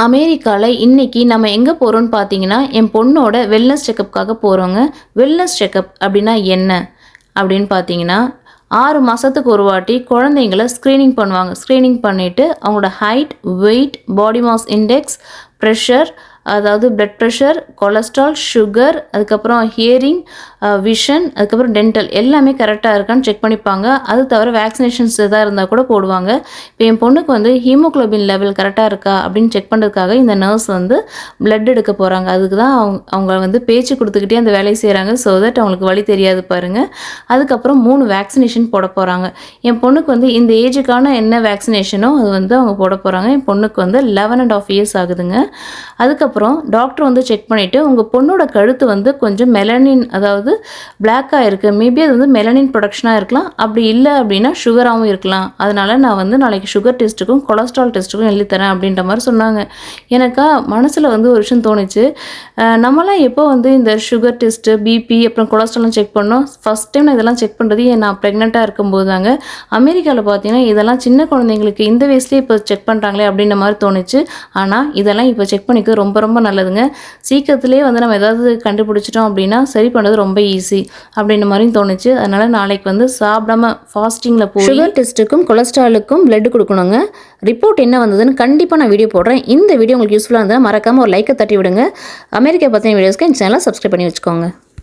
அமெரிக்காவில் இன்றைக்கி நம்ம எங்கே போகிறோன்னு பார்த்தீங்கன்னா, என் பொண்ணோட வெல்னஸ் செக்கப்புக்காக போகிறோங்க. வெல்னஸ் செக்கப் அப்படின்னா என்ன அப்படின்னு பார்த்தீங்கன்னா, 6 மாதத்துக்கு ஒரு வாட்டி குழந்தைங்கள ஸ்க்ரீனிங் பண்ணுவாங்க. ஸ்க்ரீனிங் பண்ணிவிட்டு அவங்களோட height, weight, body mass index, pressure, அதாவது பிளட் ப்ரெஷர், கொலஸ்ட்ரால், சுகர், அதுக்கப்புறம் ஹியரிங், விஷன், அதுக்கப்புறம் டென்டல் எல்லாமே கரெக்டாக இருக்கான்னு செக் பண்ணிப்பாங்க. அது தவிர வேக்சினேஷன்ஸ் எதாவது இருந்தால் கூட போடுவாங்க. இப்போ என் பொண்ணுக்கு வந்து ஹீமோக்ளோபின் லெவல் கரெக்டாக இருக்கா அப்படின்னு செக் பண்ணுறதுக்காக இந்த நர்ஸ் வந்து பிளட் எடுக்க போகிறாங்க. அதுக்கு தான் அவங்க வந்து பேச்சு கொடுத்துக்கிட்டே அந்த வேலையை செய்கிறாங்க. ஸோ தட் அவங்களுக்கு வழி தெரியாது பாருங்கள். அதுக்கப்புறம் 3 வேக்சினேஷன் போட போகிறாங்க. என் பொண்ணுக்கு வந்து இந்த ஏஜுக்கான என்ன வேக்சினேஷனோ அது வந்து அவங்க போட போகிறாங்க. என் பொண்ணுக்கு வந்து 11.5 இயர்ஸ் ஆகுதுங்க. அதுக்கப்புறம் டாக்டர் வந்து செக் பண்ணிவிட்டு உங்கள் பொண்ணோட கழுத்து வந்து கொஞ்சம் மெலனின், அதாவது பிளாக்காக இருக்குது, மேபி அது வந்து மெலனின் ப்ரொடக்ஷனாக இருக்கலாம், அப்படி இல்லை அப்படின்னா சுகராகவும் இருக்கலாம், அதனால் நான் வந்து நாளைக்கு சுகர் டெஸ்ட்டுக்கும் கொலஸ்ட்ரால் டெஸ்ட்டுக்கும் எழுதித்தரேன் அப்படின்ற மாதிரி சொன்னாங்க. எனக்கா மனசில் வந்து ஒரு விஷயம் தோணுச்சு. நம்மளாம் எப்போ வந்து இந்த சுகர் டெஸ்ட்டு, பிபி, அப்புறம் கொலஸ்ட்ரால்லாம் செக் பண்ணோம். ஃபஸ்ட் டைம் நான் இதெல்லாம் செக் பண்ணுறது நான் ப்ரெக்னெண்ட்டாக இருக்கும்போது தாங்க. அமெரிக்காவில் பார்த்தீங்கன்னா இதெல்லாம் சின்ன குழந்தைங்களுக்கு இந்த வயசுலேயே இப்போ செக் பண்ணுறாங்களே அப்படின்ற மாதிரி தோணுச்சு. ஆனால் இதெல்லாம் இப்போ செக் பண்ணிக்க ரொம்ப ரொம்ப நல்லதுங்க. சீக்கிரத்துலேயே வந்து நம்ம ஏதாவது கண்டுபிடிச்சிட்டோம் அப்படின்னா சரி பண்ணுறது ரொம்ப ஈஸி அப்படின்ற மாதிரியும் தோணுச்சு. அதனால் நாளைக்கு வந்து சாப்பிடாம ஃபாஸ்டிங்கில் போய் சுகர் டெஸ்ட்டுக்கும் கொலஸ்ட்ராலுக்கும் பிளட் கொடுக்கணுங்க. ரிப்போர்ட் என்ன வந்ததுன்னு கண்டிப்பாக நான் வீடியோ போடுறேன். இந்த வீடியோ உங்களுக்கு யூஸ்ஃபுல்லாக இருந்தால் மறக்காமல் ஒரு லைக்கை தட்டி விடுங்க. அமெரிக்கா பற்றின வீடியோஸ்க்கு என் சேனலை சப்ஸ்கிரைப் பண்ணி வச்சுக்கோங்க.